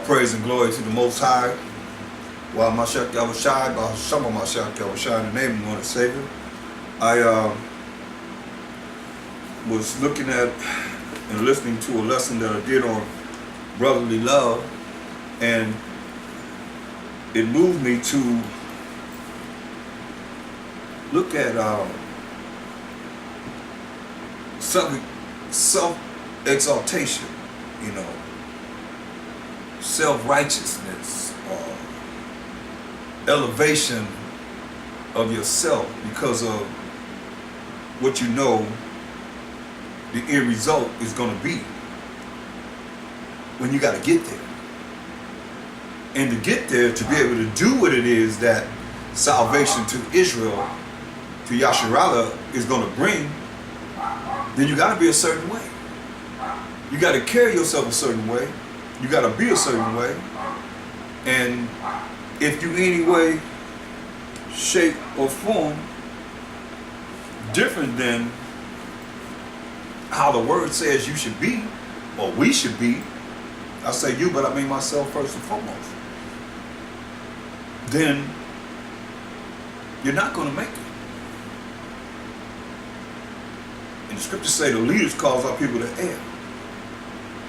All praise and glory to the Most High. While my Shak Yahushai, by some of my Shak Yahushai, in the name of the Lord and Savior. I was looking at and listening to a lesson that I did on brotherly love, and it moved me to look at self-exaltation, self-righteousness, elevation of yourself because of what you know the end result is going to be when you got to get there. And to get there, to be able to do what it is that salvation to Israel, to Yasharallah, is going to bring, then you got to be a certain way. You got to carry yourself a certain way. You got to be a certain way. And if you any way, shape, or form different than how the word says you should be, or we should be, I say you, but I mean myself first and foremost, then you're not going to make it. And the scriptures say the leaders cause our people to err.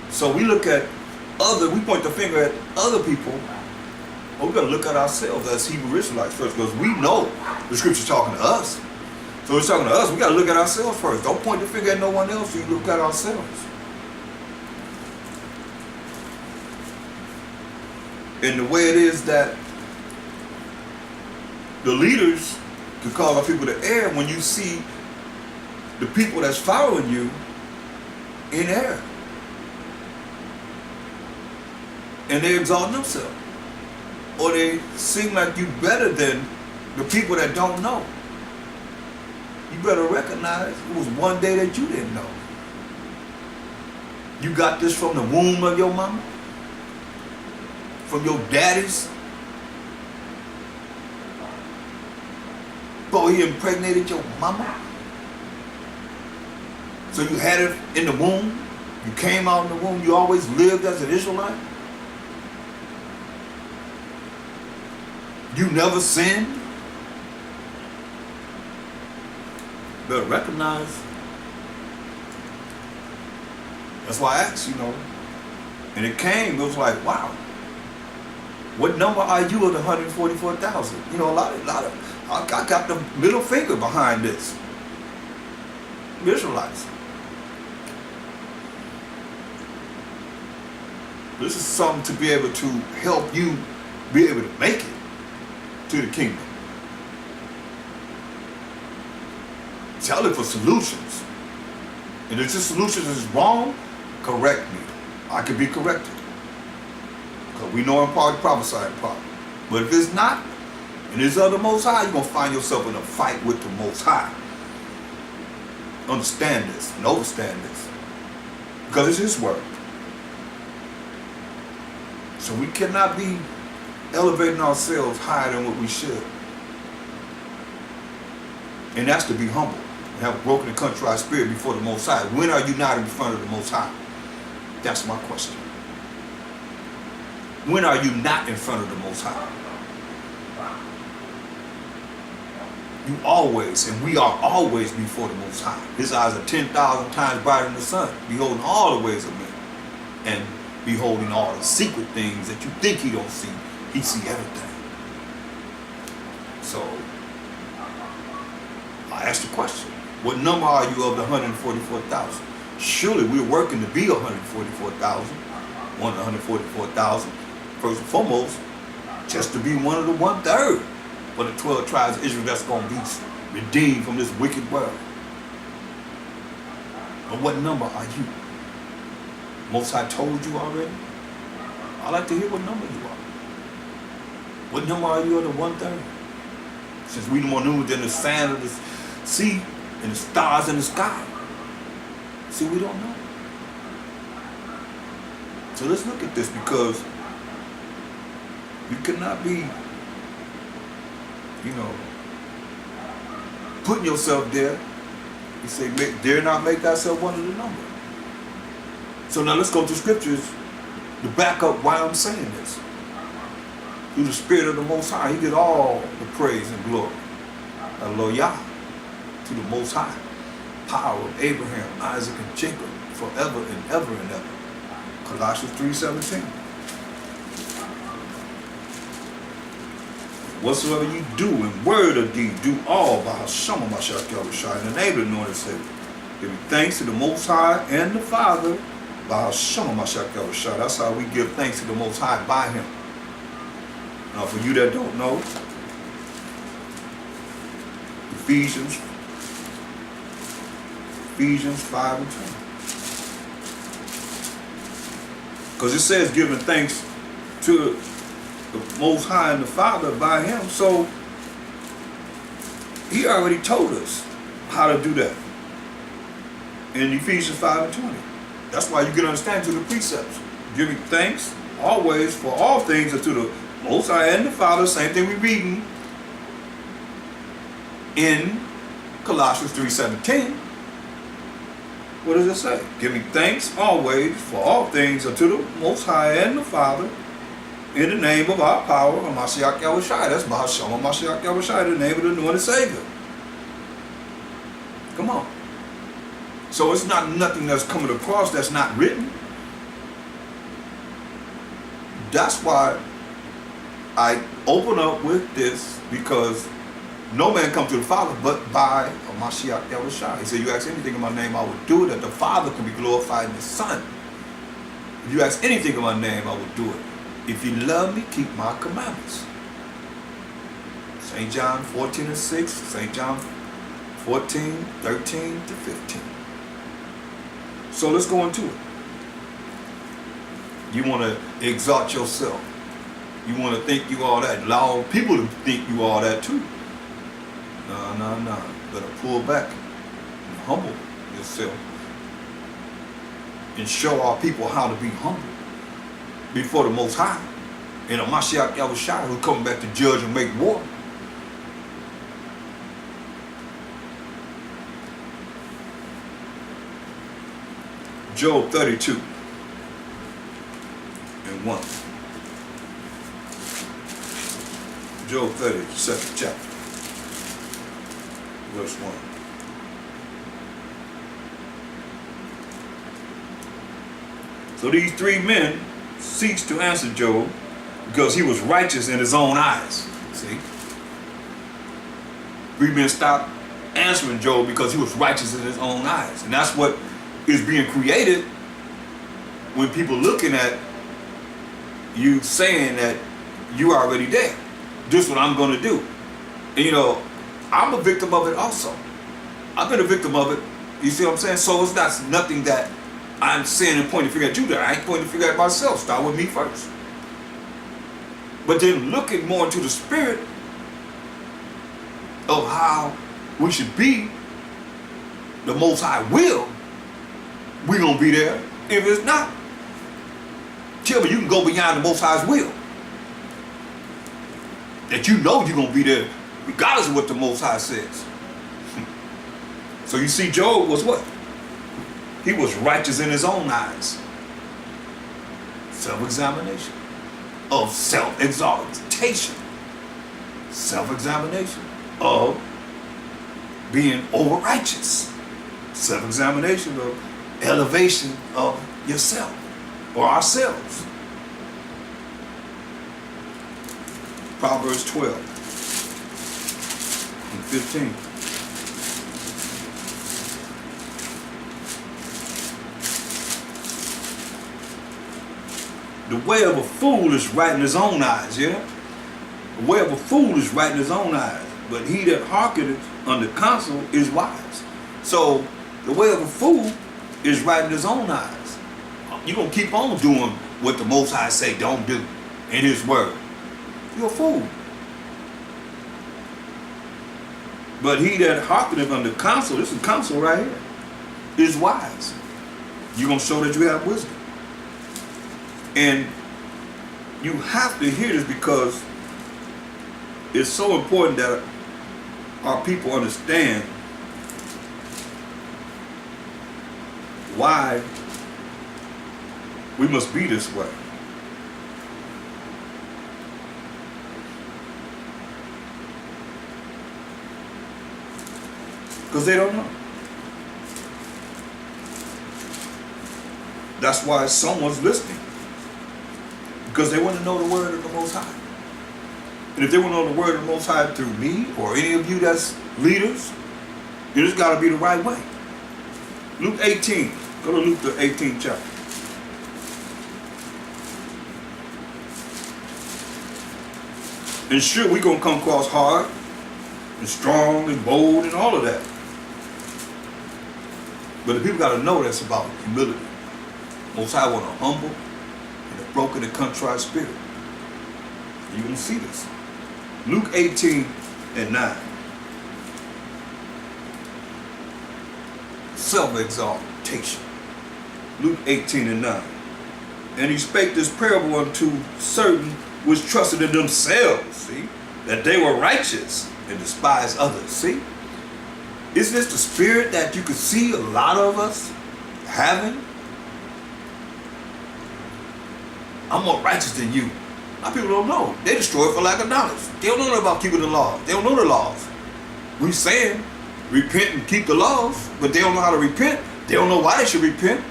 So we look at we point the finger at other people, but we got to look at ourselves as Hebrew Israelites first, because we know the scripture's talking to us. So it's talking to us, we got to look at ourselves first. Don't point the finger at no one else, you look at ourselves. And the way it is that the leaders can cause our people to err when you see the people that's following you in error. And they exalt themselves. Or they seem like you better than the people that don't know. You better recognize it was one day that you didn't know. You got this from the womb of your mama? From your daddies? Boy, he impregnated your mama? So you had it in the womb? You came out in the womb? You always lived as an Israelite? You never sinned? Better recognize. That's why I asked, and it came, it was like, wow, what number are you of the 144,000? A lot of, I got the middle finger behind this. Israelites. This is something to be able to help you be able to make it to the kingdom. Tell it for solutions. And if the solutions is wrong, correct me. I can be corrected. Because we know in part, prophesy in part. But if it's not, and it's of the Most High, you're going to find yourself in a fight with the Most High. Understand this and understand this. Because it's His word. So we cannot be elevating ourselves higher than what we should. And that's to be humble and have a broken and contrite spirit before the Most High. When are you not in front of the Most High? That's my question. When are you not in front of the Most High? You always, and we are always before the Most High. His eyes are 10,000 times brighter than the sun, beholding all the ways of men, and beholding all the secret things that you think He don't see. He see everything. So, I asked the question, what number are you of the 144,000? Surely we're working to be 144,000, one of the 144,000. First and foremost, just to be one of the 1/3 for the 12 tribes of Israel that's going to be redeemed from this wicked world. But what number are you? Most High told you already? I'd like to hear what number you are. What number are you of the 1/3? Since we more numerous than the sand of the sea and the stars in the sky. See, we don't know. So let's look at this, because you cannot be, putting yourself there. You say, dare not make thyself one of the number. So now let's go to scriptures to back up why I'm saying this. Through the Spirit of the Most High, He get all the praise and glory. Hallelujah. To the Most High. Power of Abraham, Isaac, and Jacob, forever and ever and ever. Colossians 3:17. Whatsoever you do in word or deed, do all by Hashem Mashiach Yahushua, in the name of the Lord and Savior. Giving thanks to the Most High and the Father by Hashem Mashiach Yahushua. That's how we give thanks to the Most High, by Him. Now, for you that don't know, Ephesians 5 and 20. Because it says giving thanks to the Most High and the Father by Him. So He already told us how to do that in Ephesians 5 and 20. That's why you can understand to the precepts. Giving thanks always for all things unto the Most High and the Father. Same thing we're reading in Colossians 3:17. What does it say? Giving thanks always for all things unto the Most High and the Father, in the name of our power, Mashiach Yahushua. That's Bahasham Mashiach Yahushua, the name of the anointed Savior. Come on. So it's not nothing that's coming across that's not written. That's why I open up with this, because no man come to the Father but by Mashiach Yahushua. He said, you ask anything in my name, I will do it, that the Father can be glorified in the Son. If you ask anything in my name, I will do it. If you love me, keep my commandments. St. John 14 and 6, St. John 14, 13 to 15. So let's go into it. You want to exalt yourself. You want to think you all that. Allow people to think you all that too. No. Better pull back and humble yourself. And show our people how to be humble before the Most High. And a Mashiach Yahushua who's coming back to judge and make war. Job 32 and 1. Job 32nd chapter, verse 1. So these three men ceased to answer Job because he was righteous in his own eyes. See? Three men stopped answering Job because he was righteous in his own eyes. And that's what is being created when people looking at you saying that you are already there. This is what I'm going to do. And you know, I'm a victim of it also. I've been a victim of it. You see what I'm saying? So it's not nothing that I'm saying and pointing the finger at you. That I ain't pointing the finger at myself. Start with me first. But then looking more into the spirit of how we should be, the Most High will, we're going to be there. If it's not, tell me you can go beyond the Most High's will. That you know you're going to be there regardless of what the Most High says. So you see, Job was what? He was righteous in his own eyes. Self-examination. Of self-exaltation. Self-examination of being over-righteous. Self-examination of elevation of yourself or ourselves. Proverbs 12 and 15. The way of a fool is right in his own eyes, yeah? The way of a fool is right in his own eyes, but he that hearkeneth unto counsel is wise. So, the way of a fool is right in his own eyes. You're going to keep on doing what the Most High say don't do in His word. You're a fool. But he that hearkeneth unto counsel, this is counsel right here, is wise. You're going to show that you have wisdom. And you have to hear this because it's so important that our people understand why we must be this way. Because they don't know. That's why someone's listening. Because they want to know the word of the Most High. And if they want to know the word of the Most High through me or any of you that's leaders, it has got to be the right way. Luke 18. Go to Luke the 18th chapter. And sure, we're going to come across hard and strong and bold and all of that. But the people got to know that's about humility. Most High want a humble and a broken and contrite spirit. And you're going to see this. Luke 18 and 9. Self-exaltation. Luke 18 and 9. And he spake this parable unto certain which trusted in themselves, see, that they were righteous and despised others. See? Isn't this the spirit that you could see a lot of us having? I'm more righteous than you. A lot of people don't know. They destroy it for lack of knowledge. They don't know about keeping the laws. They don't know the laws. We saying repent and keep the laws, but they don't know how to repent. They don't know why they should repent.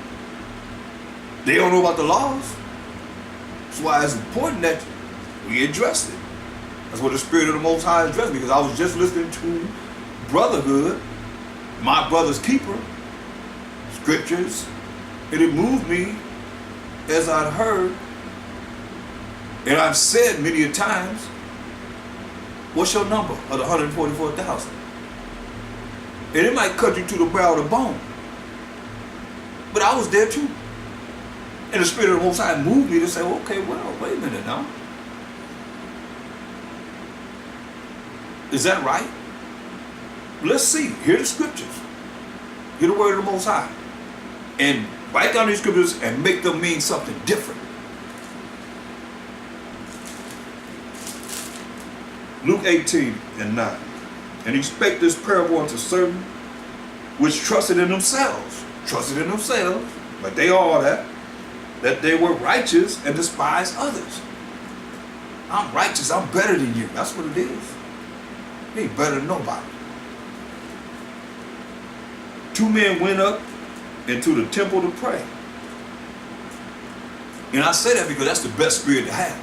They don't know about the laws. That's why it's important that we address it. That's what the Spirit of the Most High addressed me, because I was just listening to Brotherhood, my brother's keeper, scriptures, and it moved me as I'd heard, and I've said many a times, what's your number of the 144,000? And it might cut you to the brow of the bone. But I was there too. And the Spirit of the Most High moved me to say, okay, well, wait a minute now. Is that right? Let's see. Hear the scriptures. Hear the word of the Most High. And write down these scriptures and make them mean something different. Luke 18 and 9. And he spake this parable unto certain which trusted in themselves, but they all that they were righteous and despised others. I'm righteous, I'm better than you. That's what it is. You ain't better than nobody. 2 men went up into the temple to pray. And I say that because that's the best spirit to have.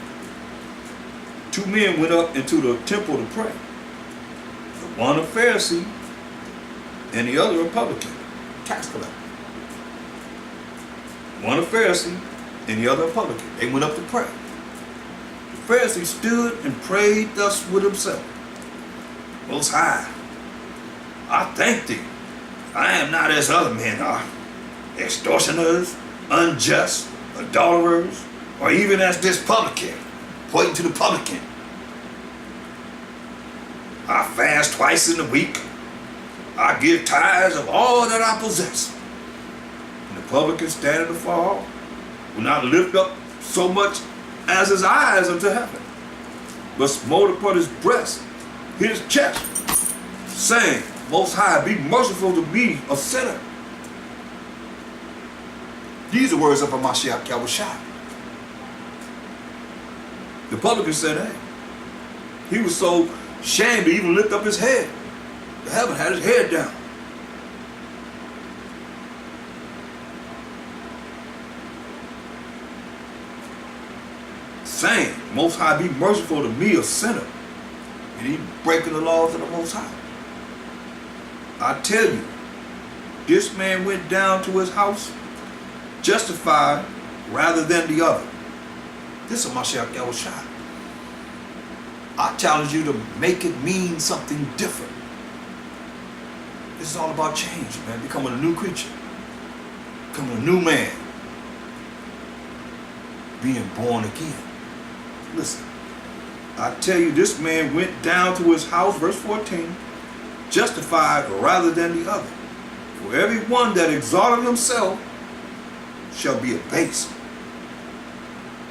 2 men went up into the temple to pray. The one a Pharisee and the other a publican, tax collector. One a Pharisee and the other a publican. They went up to pray. The Pharisee stood and prayed thus with himself. Most High, I thank thee. I am not as other men are, extortioners, unjust, adulterers, or even as this publican, pointing to the publican. I fast twice in a week. I give tithes of all that I possess. And the publican standing afar will not lift up so much as his eyes unto heaven, but smote upon his breast, his chest, saying, Most High, be merciful to me, a sinner. These are words of Mashiach Yahushua. The publican said, hey, he was so ashamed to even lift up his head to heaven, had his head down. Saying, Most High, be merciful to me, a sinner. And he breaking the laws of the Most High. I tell you, this man went down to his house justified rather than the other. This is Mashiach Yahushua. I challenge you to make it mean something different. This is all about change, man. Becoming a new creature. Becoming a new man. Being born again. Listen, I tell you, this man went down to his house, verse 14, justified rather than the other. For every one that exalteth himself shall be abased.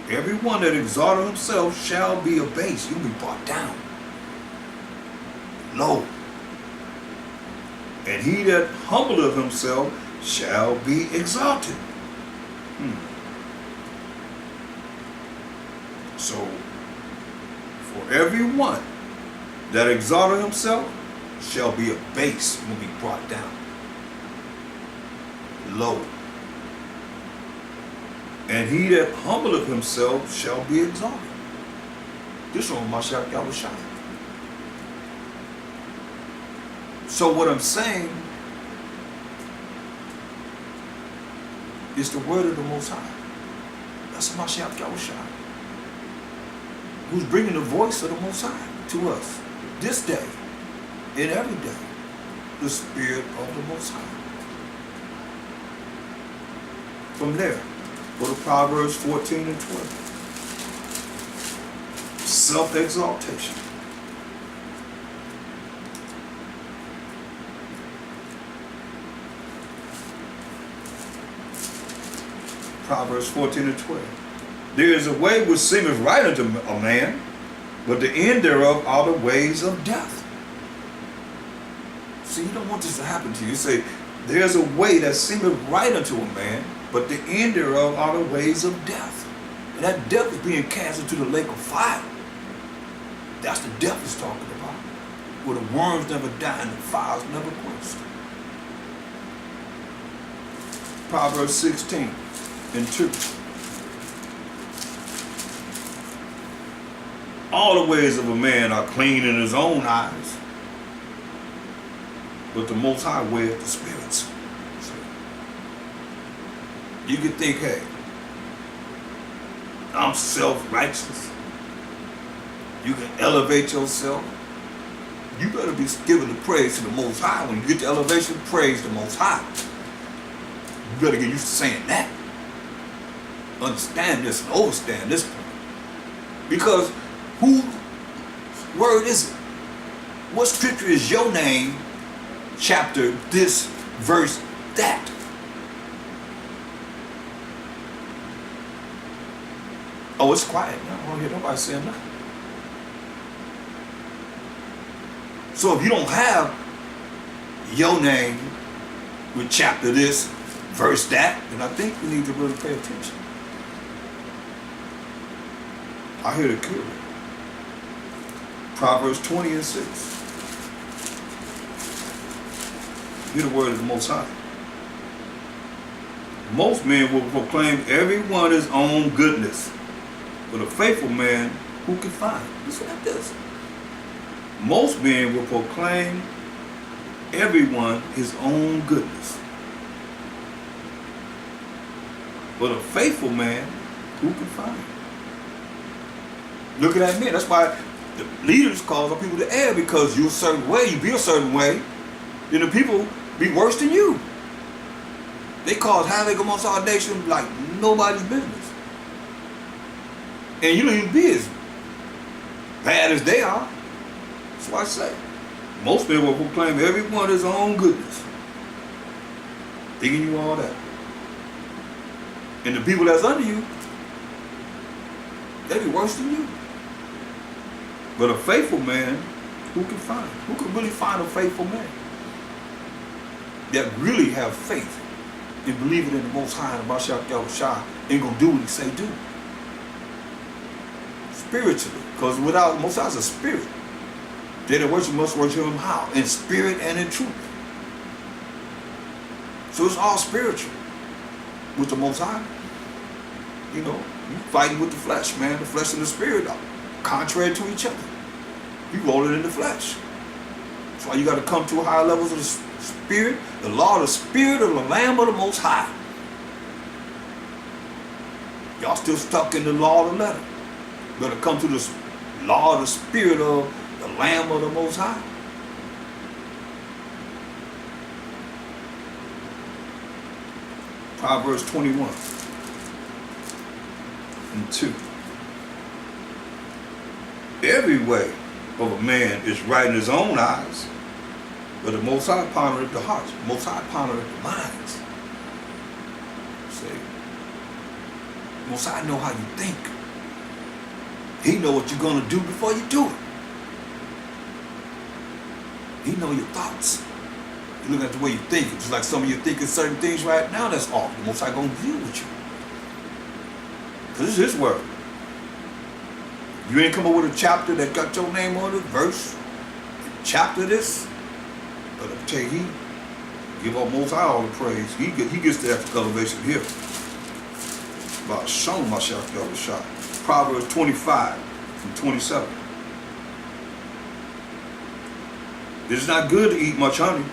Every one that exalteth himself shall be abased. You'll be brought down. Low. And he that humbleth himself shall be exalted. So, for every one that exalteth himself shall be abased, will be brought down low. And he that humbleth himself shall be exalted. This one, Mashiach Yahushua. So what I'm saying is the word of the Most High. That's Mashiach Yahushua, who's bringing the voice of the Most High to us this day and every day. The Spirit of the Most High. From there, go to Proverbs 14 and 12. Self-exaltation. Proverbs 14 and 12. There is a way which seemeth right unto a man, but the end thereof are the ways of death. See, you don't want this to happen to you. You say, there's a way that seemeth right unto a man, but the end thereof are the ways of death. And that death is being cast into the lake of fire. That's the death he's talking about. Where the worms never die and the fires never quenched. Proverbs 16 and 2. All the ways of a man are clean in his own eyes, but the Most High weigheth the spirits. You can think, hey, I'm self-righteous. You can elevate yourself. You better be giving the praise to the Most High. When you get the elevation, praise the Most High. You better get used to saying that. Understand this and overstand this point. Because whose word is it? What scripture is your name, chapter, this, verse, that? Oh, it's quiet now. I don't hear nobody saying nothing. So if you don't have your name with chapter this, verse that, then I think we need to really pay attention. I hear the clearly. Proverbs 20 and 6. Hear the word of the Most High. Most men will proclaim every one his own goodness, but a faithful man who can find? Listen at this. Most men will proclaim everyone his own goodness, but a faithful man who can find? Look at that man. That's why the leaders call our people to err, because you're a certain way, you be a certain way, then the people be worse than you. They cause havoc amongst our nation like nobody's business. And you don't even be as bad as they are. That's why I say, most men will proclaim everyone his own goodness, thinking you all that. And the people that's under you, they be worse than you. But a faithful man, who can find? Who can really find a faithful man that really have faith and believing in the Most High and Mashiach Yahushua ain't gonna do what he say do? Spiritually, because without the Most High is a spirit. They that worship must worship him how? In spirit and in truth. So it's all spiritual with the Most High. You know, you fighting with the flesh, man. The flesh and the spirit are contrary to each other. You roll it in the flesh. That's why you got to come to higher levels of the spirit, the law of the spirit of the Lamb of the Most High. Y'all still stuck in the law of the letter. You got to come to the law of the spirit of the Lamb of the Most High. Proverbs 21 and 2. Every way of a man is right in his own eyes, but the Most High pondereth the hearts. The Most High pondereth the minds. See, the Most High know how you think. He know what you're going to do before you do it. He know your thoughts. You look at the way you think. Just like some of you thinking certain things right now that's off. The Most High going to deal with you. Because this is his word. You ain't come up with a chapter that got your name on it, verse, chapter this, But I tell you, he give our Most High all the praise. He gets the extra elevation here. About Shalom Mashiach shot. Proverbs 25 and 27. It is not good to eat much honey.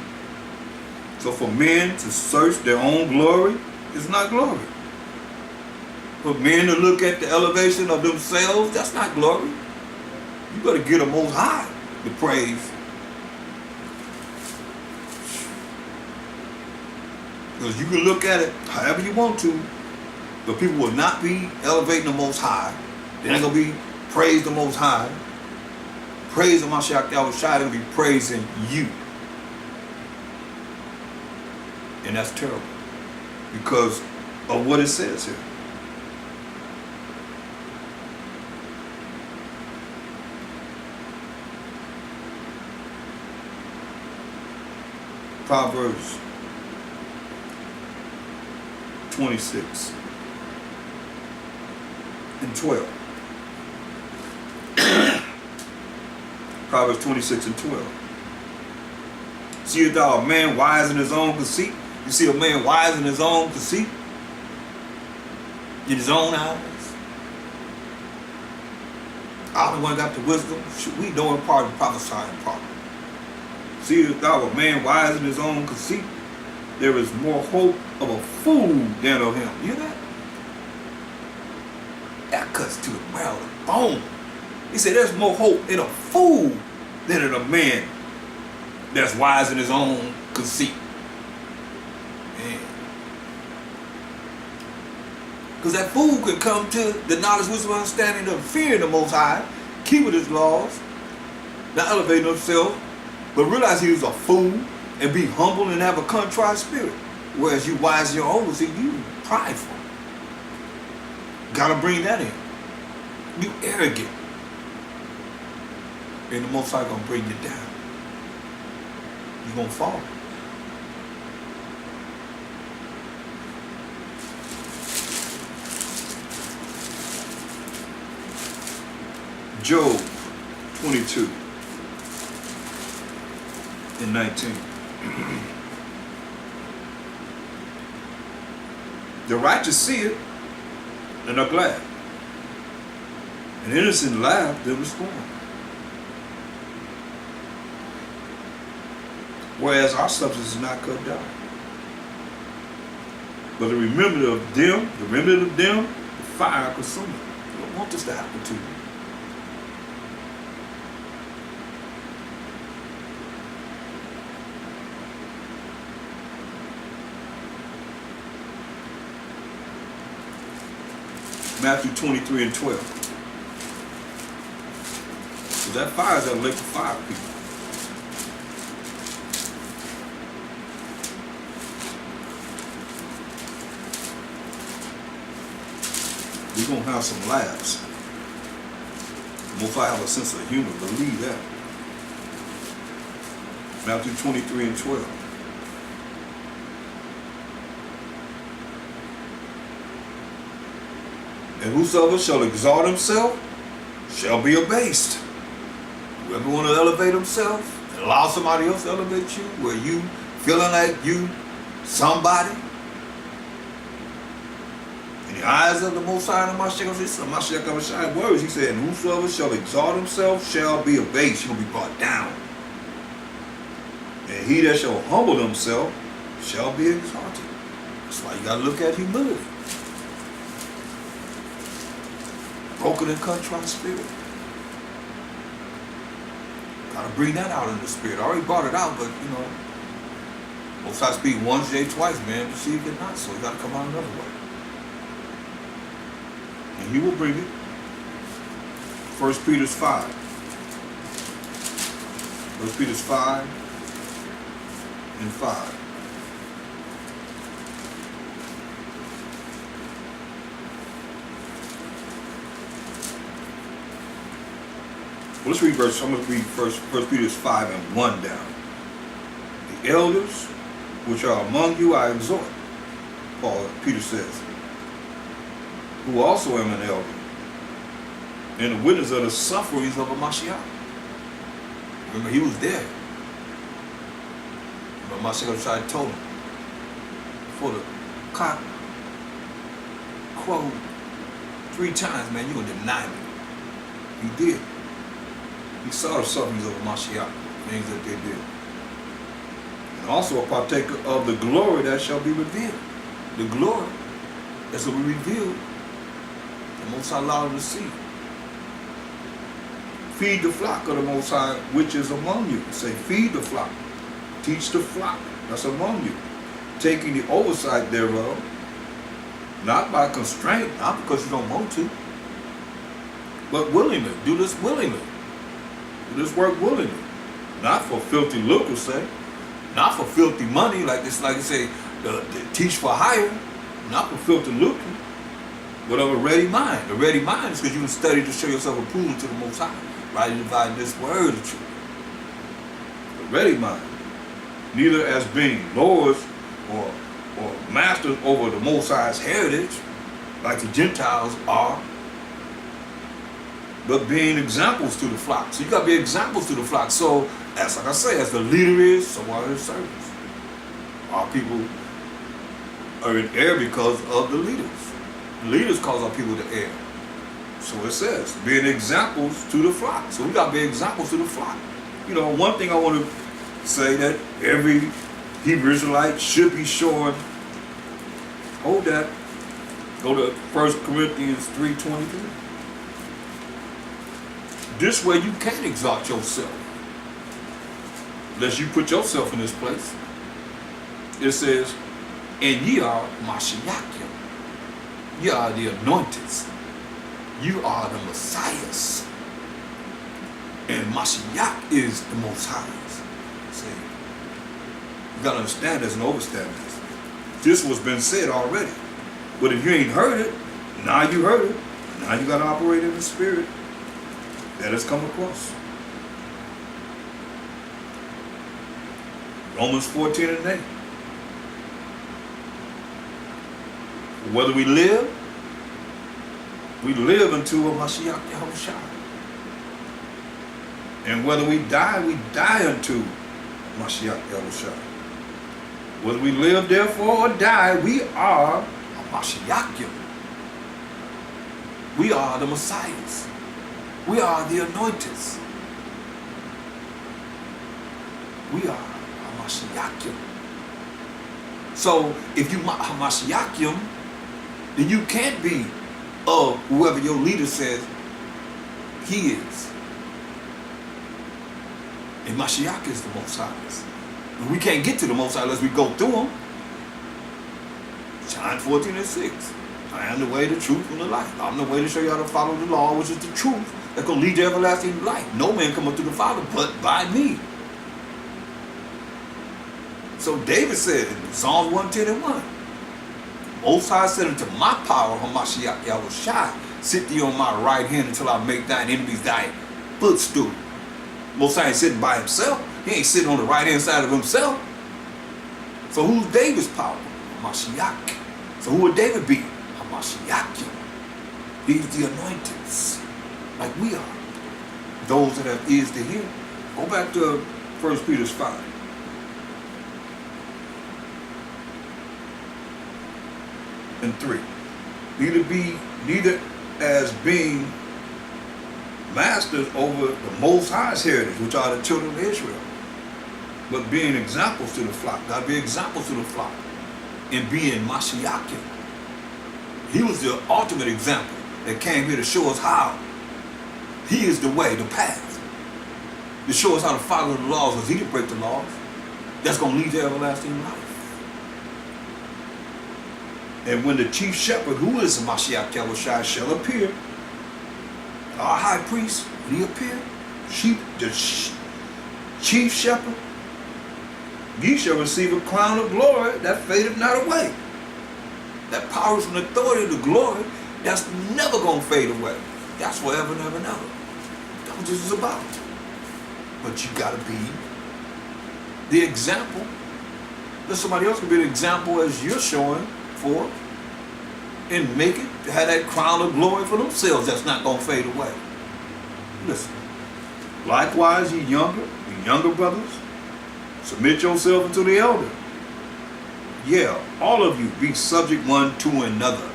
So for men to search their own glory is not glory. For men to look at the elevation of themselves, that's not glory. You better get the Most High the praise. Because you can look at it however you want to, but people will not be elevating the Most High. They ain't going to be praising the Most High. Praising Mashiach Yahushua, they'll be praising you. And that's terrible. Because of what it says here. Proverbs 26 and 12. Proverbs 26 and 12. Seest thou a man wise in his own conceit? You see a man wise in his own conceit? In his own eyes? I'm the one got the wisdom. We know in part and prophesy in part. Seest thou a man wise in his own conceit? There is more hope of a fool than of him. You hear that? That cuts to the marrow of the bone. He said there's more hope in a fool than in a man that's wise in his own conceit. Man. Because that fool could come to the knowledge, wisdom, understanding of fearing the Most High, keeping his laws, not elevating himself, but realize he was a fool and be humble and have a contrite spirit. Whereas you wise in your own conceit, you prideful. Gotta bring that in. You arrogant. And the Most High gonna bring you down. You're gonna fall. Job 22 and 19. The righteous see it and are glad. An innocent laugh, they will scorn. Whereas our substance is not cut down. But the remembrance of them, the fire consumes. You don't want this to happen to you. Matthew 23 and 12. So that fire is that lake of fire, people. We're going to have some laughs. If I have a sense of humor, believe that. Matthew 23 and 12. And whosoever shall exalt himself shall be abased. Whoever want to elevate himself and allow somebody else to elevate you, where you feeling like you somebody, in the eyes of the Most High and Mashiach words, he said, and whosoever shall exalt himself shall be abased, shall be brought down. And he that shall humble himself shall be exalted. That's why you got to look at humility. Broken and contrite spirit. Gotta bring that out in the spirit. I already brought it out, but you know, Most High speak once, yea, twice, man, received it not, so you gotta come out another way. And he will bring it. 1 Peter 5. 1 Peter 5 and 5. Well, let's read verse. I'm going to read first Peter 5 and 1 down. The elders which are among you I exhort, Peter says, who also am an elder, and a witness of the sufferings of a Mashiach. Remember, he was there. But Mashiach told him, for the cock crowed 3 times, man, you're going to deny me. He did. He saw the sufferings of Mashiach, things that they did. And also a partaker of the glory that shall be revealed. The glory that shall be revealed, the Most High allowed him to see. Feed the flock of the Most High, which is among you. Say, feed the flock. Teach the flock that's among you. Taking the oversight thereof, not by constraint, not because you don't want to, but willingly. Do this willingly. Do this work willingly. Not for filthy lucre's sake, not for filthy money, like this, like you say, teach for hire, not for filthy lucre, but of a ready mind. A ready mind is because you can study to show yourself approved to the Most High, rightly dividing this word of truth. A ready mind. Neither as being lords or masters over the Most High's heritage, like the Gentiles are, but being examples to the flock. So you got to be examples to the flock. So, as like I say, as the leader is, so are his servants. Our people are in error because of the leaders. The leaders cause our people to err. So it says, being examples to the flock. So we got to be examples to the flock. You know, one thing I want to say that every Hebrew Israelite should be showing. Hold that. Go to 1 Corinthians 3:23. This way you can't exalt yourself. Unless you put yourself in this place. It says, and ye are Mashiachim. Ye are the anointeds. You are the Messiahs. And Mashiach is the Most High. See? You got to understand this and understand this. This was been said already. But if you ain't heard it, now you heard it. Now you got to operate in the spirit that has come across. Romans 14:8. Whether we live unto a Mashiach Yahushua. And whether we die unto Mashiach Yahushua. Whether we live therefore or die, we are a Mashiachim. We are the Messiahs. We are the anointed. We are a Mashiachim. So if you are Mashiachim, then you can't be of whoever your leader says he is. And Mashiach is the Most High. And we can't get to the Most High unless we go through him. John 14:6. I am the way, the truth, and the life. I'm the way to show you how to follow the law, which is the truth. That's going to lead to everlasting life. No man come up to the Father but by me. So David said in Psalms 110:1, Most High said unto my power, Hamashiach Yahushua, sit thee on my right hand until I make thine enemies thy footstool. Most High ain't sitting by himself. He ain't sitting on the right hand side of himself. So who's David's power? Hamashiach. So who would David be? Hamashiach. He's the anointed, like we are. Those that have ears to hear. Go back to 1 Peter 5. And 3. Neither as being masters over the Most High's heritage, which are the children of Israel, but being examples to the flock. Got to be examples to the flock. And being Mashiachim. He was the ultimate example that came here to show us how. He is the way, the path. To show us how to follow the laws, because he didn't break the laws. That's going to lead to everlasting life. And when the chief shepherd, who is the Mashiach Yahushua, shall appear, our high priest, when he appeared, the chief shepherd, ye shall receive a crown of glory that fadeth not away. That power and authority, the glory, that's never going to fade away. That's forever and ever and ever. That's what this is about. But you got to be the example. That somebody else can be the example as you're showing for, and make it, have that crown of glory for themselves that's not going to fade away. Listen. Likewise, ye younger brothers, Submit yourself unto the elder. Yeah, all of you be subject one to another.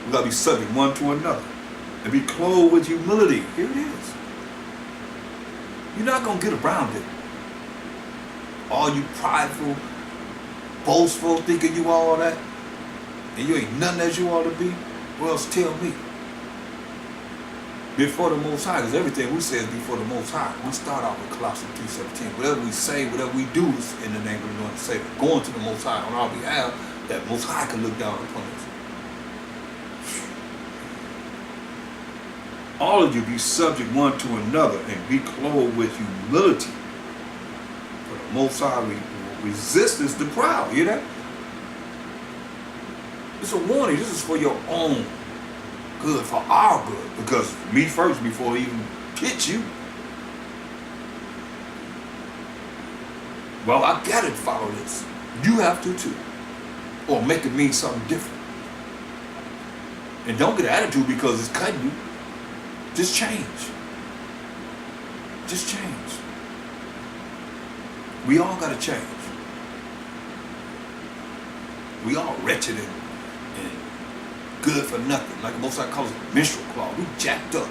We gotta be subject one to another. And be clothed with humility. Here it is. You're not gonna get around it. All you prideful, boastful, thinking you all that, and you ain't nothing as you ought to be, well, else tell me. Before the Most High, because everything we say is before the Most High. We start off with Colossians 3:17. Whatever we say, whatever we do is in the name of the Lord and Savior. Going to the Most High on our behalf, that Most High can look down upon us. All of you be subject one to another and be clothed with humility. For the Most High resistance the proud. Hear that? It's a warning. This is for your own good, for our good. Because me first before he even hit you. Well, I gotta follow this. You have to too. Or make it mean something different. And don't get an attitude because it's cutting you. Just change. Just change. We all gotta change. We all wretched and good for nothing. Like most I call it menstrual cloth. We jacked up.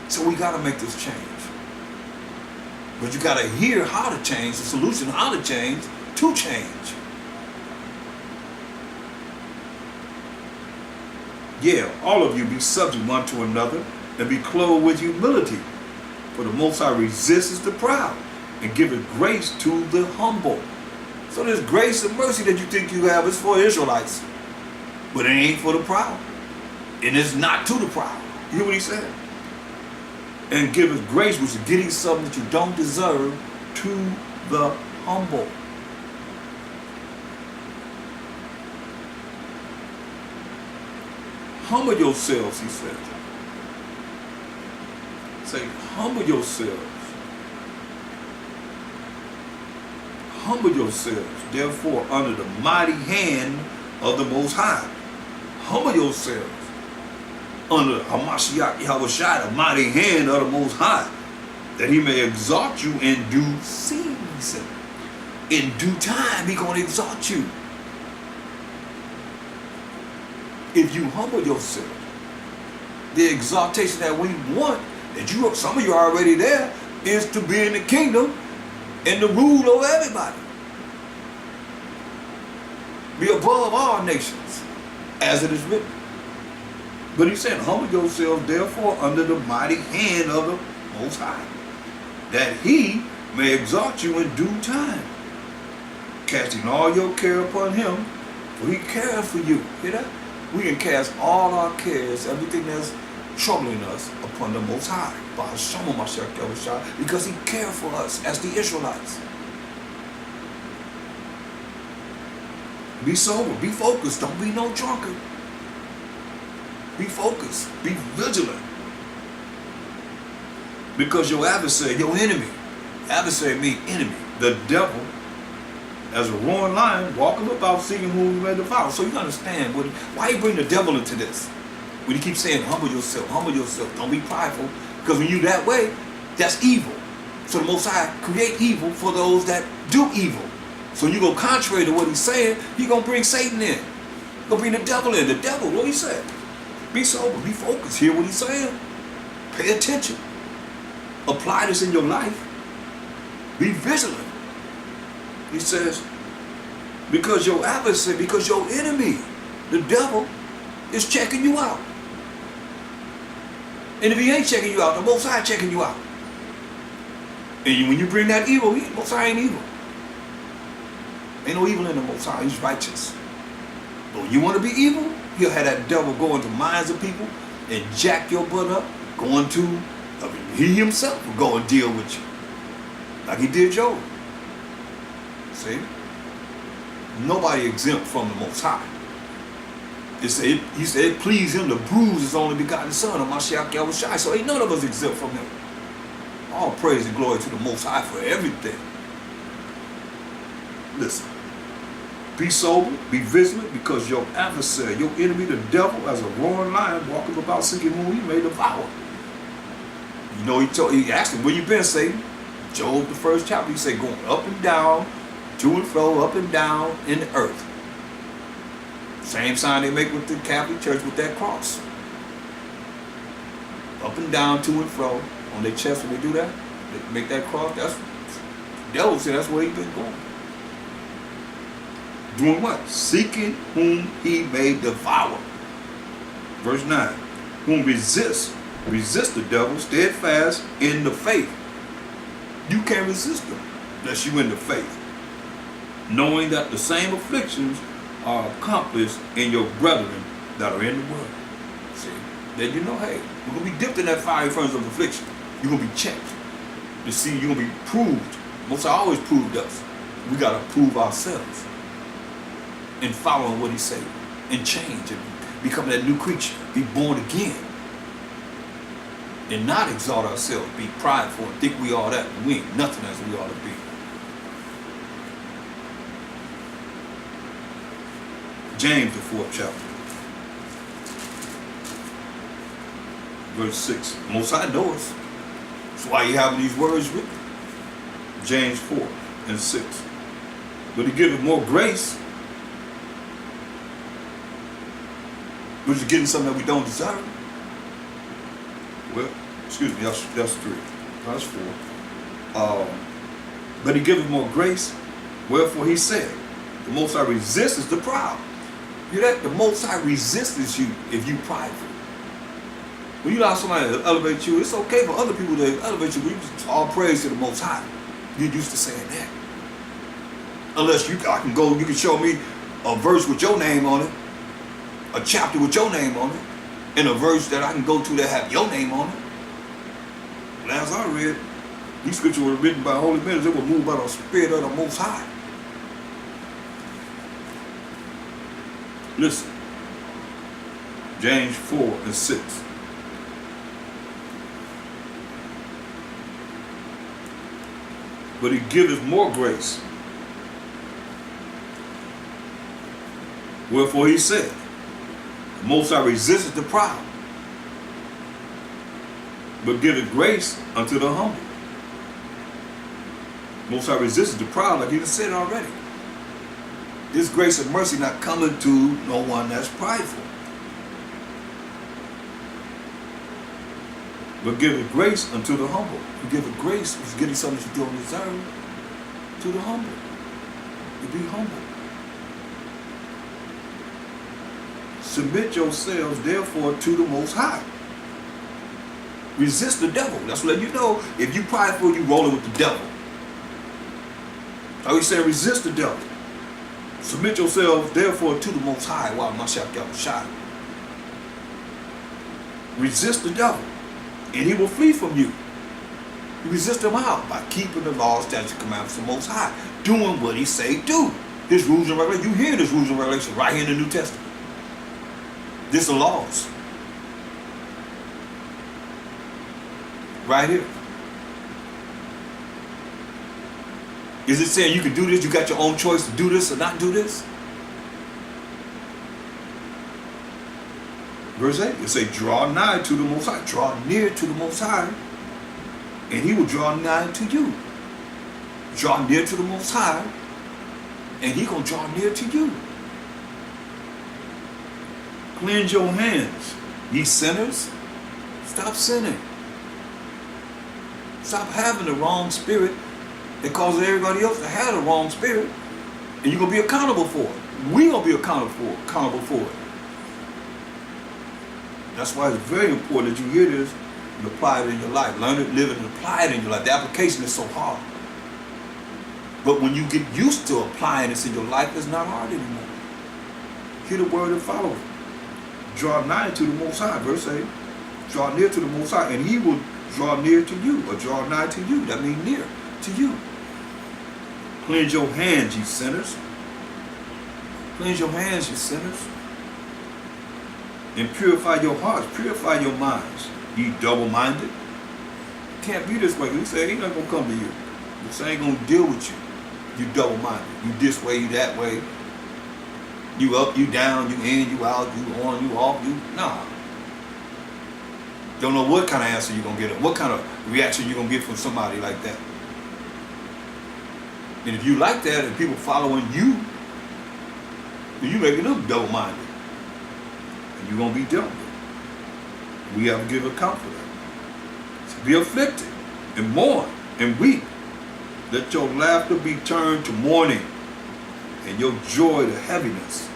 So we gotta make this change. But you gotta hear how to change, the solution how to change, to change. Yeah, all of you be subject one to another and be clothed with humility. For the Most High resists the proud and giveth grace to the humble. So this grace and mercy that you think you have is for Israelites. But it ain't for the proud. And it's not to the proud. You hear what he said? And giveth grace, which is getting something that you don't deserve, to the humble. Humble yourselves, he said. Say, humble yourselves. Humble yourselves, therefore, under the mighty hand of the Most High. Humble yourselves under Hamashiach Yahushua, the mighty hand of the Most High, that he may exalt you in due season. In due time, he's going to exalt you. If you humble yourself, the exaltation that we want, that you, some of you are already there, is to be in the kingdom and to rule over everybody. Be above all nations, as it is written. But he said, humble yourselves therefore under the mighty hand of the Most High, that he may exalt you in due time, casting all your care upon him, for he cares for you. Hear that? We can cast all our cares, everything that's troubling us, upon the Most High, because he cared for us as the Israelites. Be sober, be focused, don't be no drunkard. Be focused, be vigilant. Because your adversary, your enemy, adversary means enemy, the devil, as a roaring lion, walking about seeking whom he may devour. So you understand why you bring the devil into this. When you keep saying, humble yourself, don't be prideful. Because when you that way, that's evil. So the Most High create evil for those that do evil. So you go contrary to what he's saying, he's going to bring Satan in. He's going to bring the devil in. The devil, what he said? Be sober, be focused, hear what he's saying. Pay attention. Apply this in your life. Be vigilant. He says, because your adversary, because your enemy, the devil, is checking you out. And if he ain't checking you out, the Most High checking you out. And when you bring that evil, the Most High ain't evil. Ain't no evil in the Most High, he's righteous. But when you want to be evil, he'll have that devil go into minds of people and jack your butt up, he himself will go and deal with you. Like he did Job. See? Nobody exempt from the Most High. He said it pleased him to bruise his only begotten son of Mashiach Yahushua. So ain't none of us exempt from him. All praise and glory to the Most High for everything. Listen. Be sober, be vigilant, because your adversary, your enemy, the devil, as a roaring lion, walking about seeking whom he may devour. You know, he asked him, where you been, Satan? Job, the first chapter, he said going up and down, to and fro, up and down in the earth. Same sign they make with the Catholic Church with that cross. Up and down, to and fro, on their chest when they do that. They make that cross. That's the devil said that's where he's been going. Doing what? Seeking whom he may devour. Verse 9. Whom resist the devil steadfast in the faith. You can't resist them unless you in the faith. Knowing that the same afflictions are accomplished in your brethren that are in the world. See? Then you know, hey, we're going to be dipped in that fiery furnace of affliction. You're going to be checked. You see, you're going to be proved. Most I always proved us. We got to prove ourselves in following what he said, and change, and become that new creature, be born again, and not exalt ourselves, be prideful, and think we all that. We ain't nothing as we ought to be. James, the 4th chapter, verse 6. Most High knows. That's why you have these words written. James 4 and 6. But he giveth more grace, which is getting something that we don't deserve. Well, excuse me, that's 3. That's 4. But he giveth more grace, wherefore he said, the Most High resisteth the proud. You know that? The Most High resisteth you if you prideful. When you allow somebody to elevate you, it's okay for other people to elevate you, but you just all praise to the Most High. You're used to saying that. Unless you can show me a verse with your name on it, a chapter with your name on it, and a verse that I can go to that have your name on it. Last I read, these scriptures were written by holy men. They were moved by the Spirit of the Most High. Listen, James 4 and 6. But he giveth more grace. Wherefore he said, the Most High resisteth the proud, but giveth grace unto the humble. Most High resisteth the proud, like he just said already. This grace and mercy not coming to no one that's prideful, but giveth grace unto the humble. You give it grace, is getting something that you don't deserve, to the humble. You be humble. Submit yourselves, therefore, to the Most High. Resist the devil. That's what you know. If you prideful, you rolling with the devil. I always say resist the devil. Submit yourselves, therefore, to the Most High, while Mashiach Yahushua. Resist the devil, and he will flee from you. You resist him out by keeping the laws, statutes, commandments of the Most High, doing what he say do. His rules and regulations. You hear his rules and regulations right here in the New Testament. These are laws. Right here. Is it saying you can do this, you got your own choice to do this or not do this? Verse 8, it say, draw nigh to the Most High. Draw near to the Most High, and he will draw nigh to you. Draw near to the Most High, and he going to draw near to you. Cleanse your hands, ye sinners. Stop sinning. Stop having the wrong spirit that causes everybody else to have the wrong spirit, and you're going to be accountable for it. We're going to be accountable for it. That's why it's very important that you hear this and apply it in your life. Learn it, live it, and apply it in your life. The application is so hard. But when you get used to applying this in your life, it's not hard anymore. Hear the word and follow it. Draw nigh to the Most High, verse 8. Draw near to the Most High, and he will draw near to you, or draw nigh to you. That means near to you. Cleanse your hands, ye sinners. Cleanse your hands, ye sinners. And purify your hearts, purify your minds, ye double-minded. Can't be this way. He said he's not going to come to you. He ain't going to deal with you. You double-minded. You this way, you that way. You up, you down, you in, you out, you on, you off, you... Nah. Don't know what kind of answer you're going to get, or what kind of reaction you're going to get from somebody like that. And if you like that and people following you, then you making them double-minded. And you're going to be dealt with. We have to give account for that. So be afflicted and mourn and weep. Let your laughter be turned to mourning and your joy to heaviness.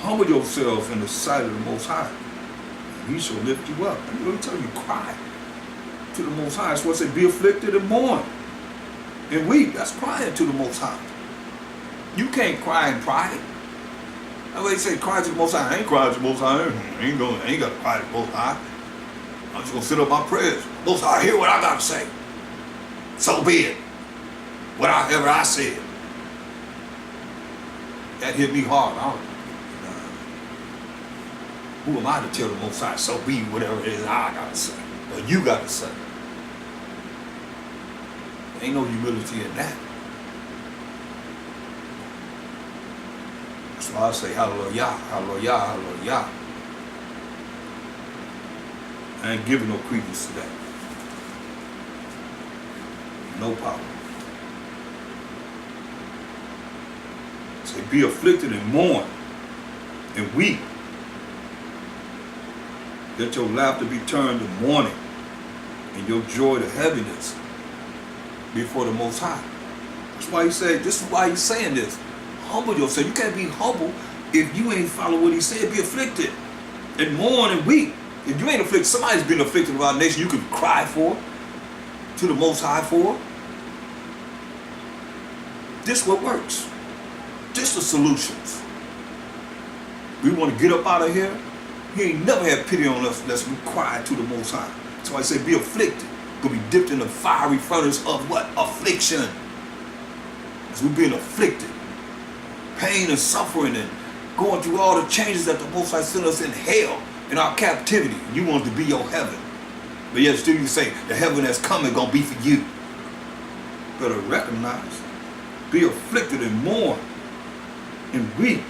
Humble yourselves in the sight of the Most High, and He shall lift you up. And let me tell you, cry to the Most High. That's what it says, be afflicted and mourn and weep. That's crying to the Most High. You can't cry in pride. That's why they say cry to the Most High. I ain't crying to the Most High. I ain't got to cry to the Most High. I'm just going to sit up my prayers. Most High, hear what I got to say. So be it. Whatever I said. That hit me hard. Who am I to tell the Most High, so be whatever it is I got to say, or you got to say? There ain't no humility in that. That's why I say hallelujah, hallelujah, hallelujah. I ain't giving no credence to that. No power. Say, be afflicted and mourn and weep. Let your laughter be turned to mourning and your joy to heaviness before the Most High. That's why He said, this is why He's saying this. Humble yourself. You can't be humble if you ain't follow what He said. Be afflicted and mourn and weep. If you ain't afflicted, somebody's been afflicted with our nation, you can cry for, to the Most High for. This what works. This the solutions. We want to get up out of here. He ain't never had pity on us unless we cry to the Most High. That's why I say be afflicted. Gonna be dipped in the fiery furnace of what? Affliction. As we're being afflicted. Pain and suffering and going through all the changes that the Most High sent us in hell, in our captivity. You want it to be your heaven. But yet still you say the heaven that's coming gonna be for you. Better recognize. Be afflicted and mourn and weep.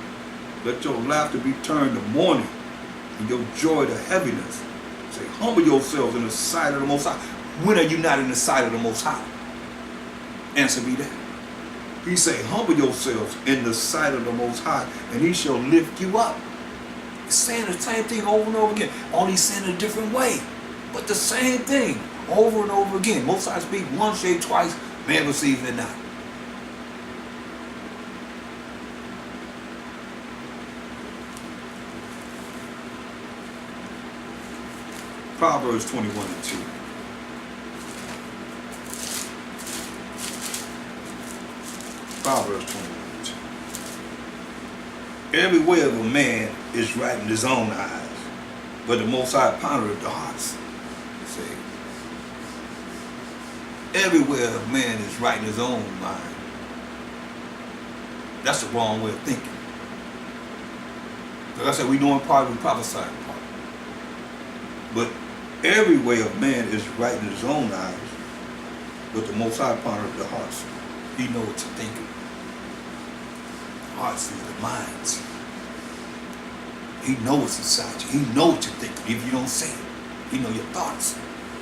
Let your laughter be turned to mourning and your joy to heaviness. Say, humble yourselves in the sight of the Most High. When are you not in the sight of the Most High? Answer me that. He say, humble yourselves in the sight of the Most High, and He shall lift you up. He's saying the same thing over and over again. Only saying it a different way, but the same thing over and over again. Most High speak once, say twice, man receives it not. Proverbs 21 and 2. Proverbs 21 and 2. Every way of a man is right in his own eyes, but the Most High pondereth the hearts. See? Every way of a man is right in his own mind. That's the wrong way of thinking. Like I said, we know in part, we prophesy in part. But every way of man is right in his own eyes, but the Most High pondereth the hearts. He knows what you're thinking. Hearts is the minds. He knows what's inside you. He knows what you're thinking. If you don't say it, He knows your thoughts.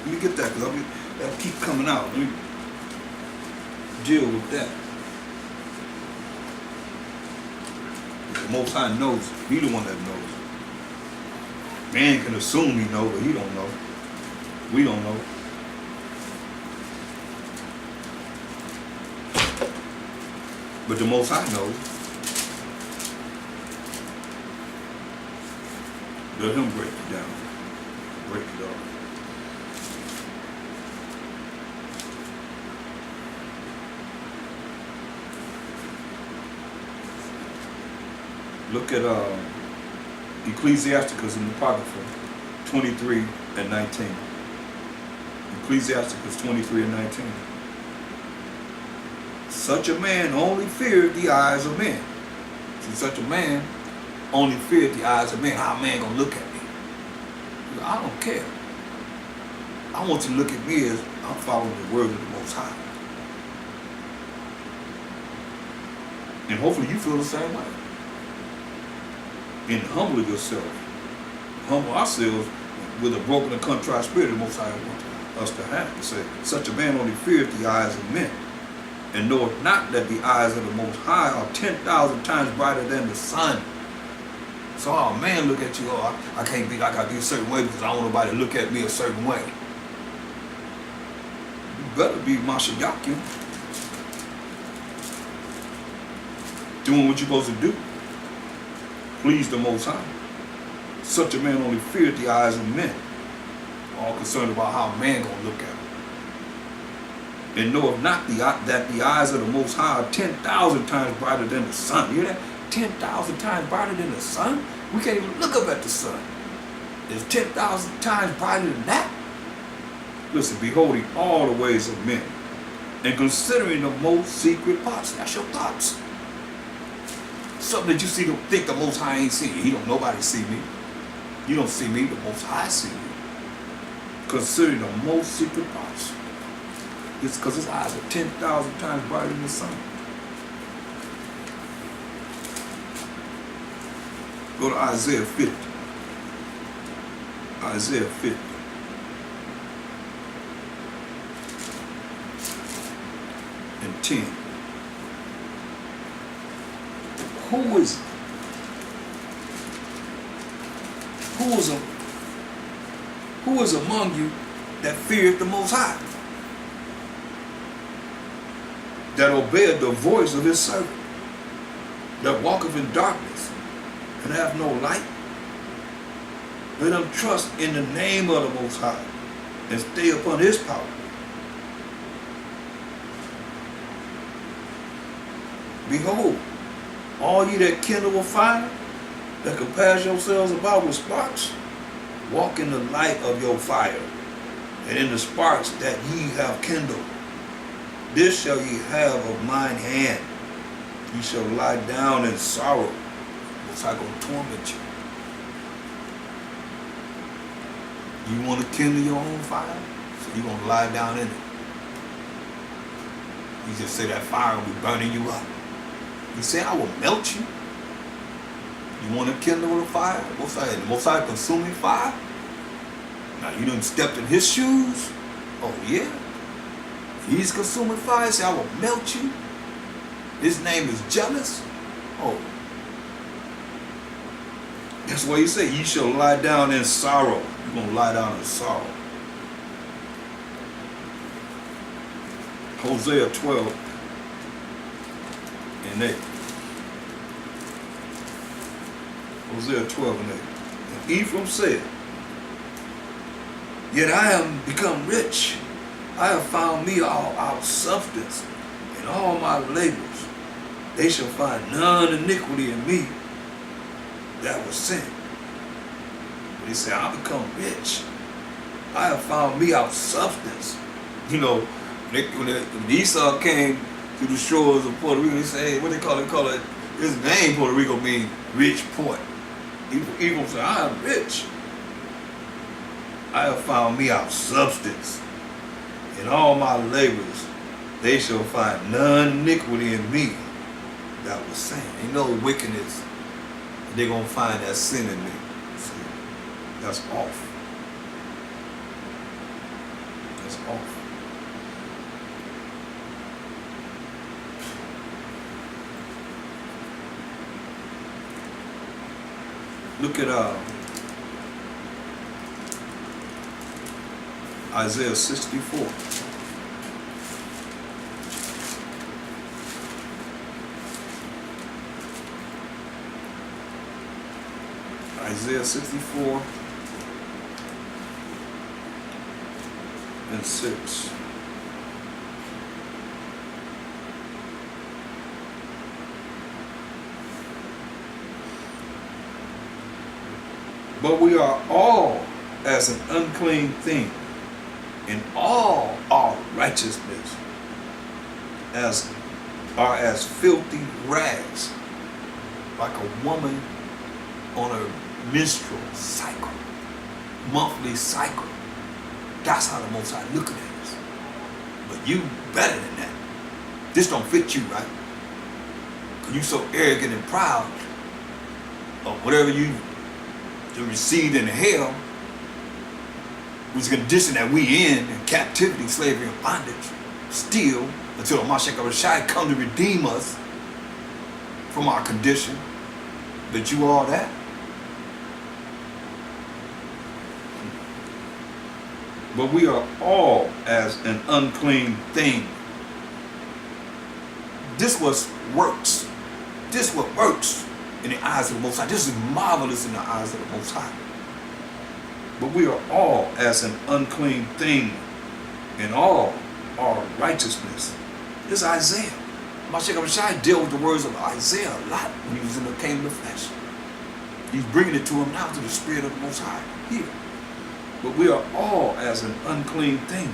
Let me get that, because that'll keep coming out. Let me deal with that. The Most High knows. He the one that knows. Man can assume He knows, but He don't know. We don't know. But the Most High knows. Let Him break it down. Break it off. Look at Ecclesiasticus in the Apocrypha 23 and 19. Ecclesiasticus 23 and 19. Such a man only feared the eyes of men. See, such a man only feared the eyes of men. How a man gonna look at me? I don't care. I want you to look at me as I'm following the word of the Most High. And hopefully you feel the same way. And humble yourself. Humble ourselves with a broken and contrite spirit, the Most High us to have. It said, such a man only feareth the eyes of men, and knoweth not that the eyes of the Most High are 10,000 times brighter than the sun. So our man look at you, oh, I can't be, I gotta be a certain way because I don't want nobody to look at me a certain way. You better be Mashiach, doing what you're supposed to do. Please the Most High. Such a man only feared the eyes of men, all concerned about how a man gonna look at him. And knoweth not that the eyes of the Most High are 10,000 times brighter than the sun. You hear that? 10,000 times brighter than the sun? We can't even look up at the sun. It's 10,000 times brighter than that. Listen, beholding all the ways of men, and considering the most secret parts. That's your thoughts. Something that you see, think the Most High ain't see you. He don't, nobody see me. You don't see me, the Most High see you. Considering the most secret parts. It's because his eyes are 10,000 times brighter than the sun. Go to Isaiah 50. Isaiah 50. And 10. Who is among you that feareth the Most High, that obeyeth the voice of his servant, that walketh in darkness and have no light? Let them trust in the name of the Most High and stay upon his power. Behold, all ye that kindle a fire, that compass yourselves about with sparks, walk in the light of your fire, and in the sparks that ye have kindled. This shall ye have of mine hand. Ye shall lie down in sorrow. What's I going to torment you? You want to kindle your own fire? So you're going to lie down in it. You just say that fire will be burning you up. You say, I will melt you. You want to kindle a fire? The Most High consuming fire? Now you done stepped in his shoes? Oh yeah? He's consuming fire, say I will melt you. His name is jealous. Oh. That's why you say, ye shall lie down in sorrow. You're going to lie down in sorrow. Hosea 12 and 8. Hosea 12 and 8. And Ephraim said, yet I am become rich. I have found me all substance in all my labors. They shall find none iniquity in me that was sin. But he said, I become rich. I have found me out substance. You know, when Esau came to the shores of Puerto Rico, they say, hey, what they call it? Call it, his name Puerto Rico means rich port. Ephraim said, I am rich. I have found me out substance. In all my labors, they shall find none iniquity in me that was sin. Ain't no wickedness. They're going to find that sin in me. See, that's off. That's off. Look at Isaiah 64. Isaiah 64 and 6. But we are all as an unclean thing, and all our righteousness are as filthy rags, like a woman on a menstrual cycle, monthly cycle. That's how the Most High looking at us. But you better than that. This don't fit you, right? Because you so arrogant and proud of whatever you received in hell, was the condition that we in and captivity, slavery, and bondage, still, until the Mashiach Rashai come to redeem us from our condition. But you all that? But we are all as an unclean thing. This was works. This what works in the eyes of the Most High. This is marvelous in the eyes of the Most High. But we are all as an unclean thing in all our righteousness. This is Isaiah. Mashiach Rashai dealt with the words of Isaiah a lot when he was in the kingdom of flesh. He's bringing it to him now through the Spirit of the Most High here. But we are all as an unclean thing,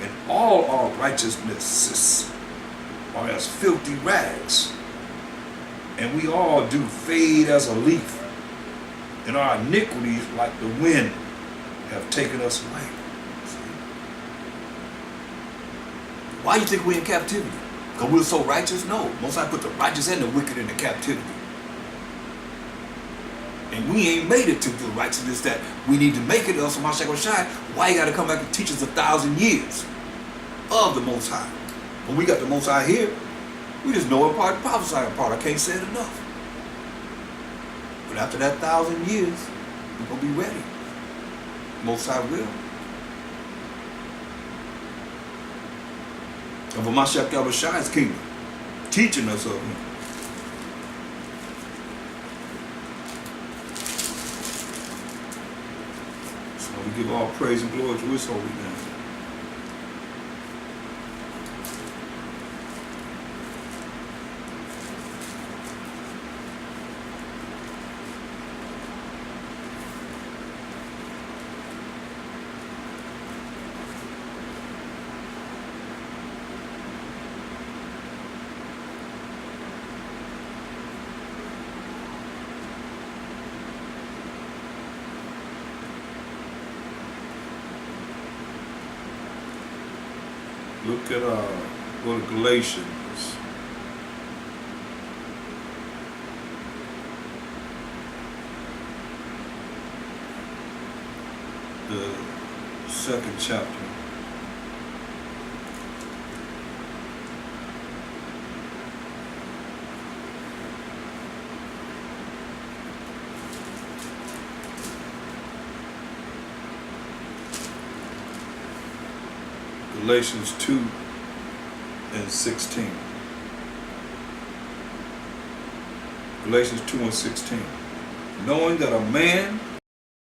and all our righteousnesses are as filthy rags, and we all do fade as a leaf, and our iniquities, like the wind, have taken us away. Why do you think we're in captivity? Because we're so righteous? No. Most High put the righteous and the wicked in the captivity. And we ain't made it to the righteousness that we need to make it else from Mashiach Rashai. Why you got to come back and teach us 1,000 years of the Most High? When we got the Most High here, we just know a part, prophesy a part. I can't say it enough. But after that 1,000 years, we're going to be ready. Most High will. And for Mashiach Rashai's kingdom, teaching us of him. We give all praise and glory to his holy name. Look at go to Galatians. The 2nd chapter. Galatians 2 and 16. Galatians 2 and 16. Knowing that a man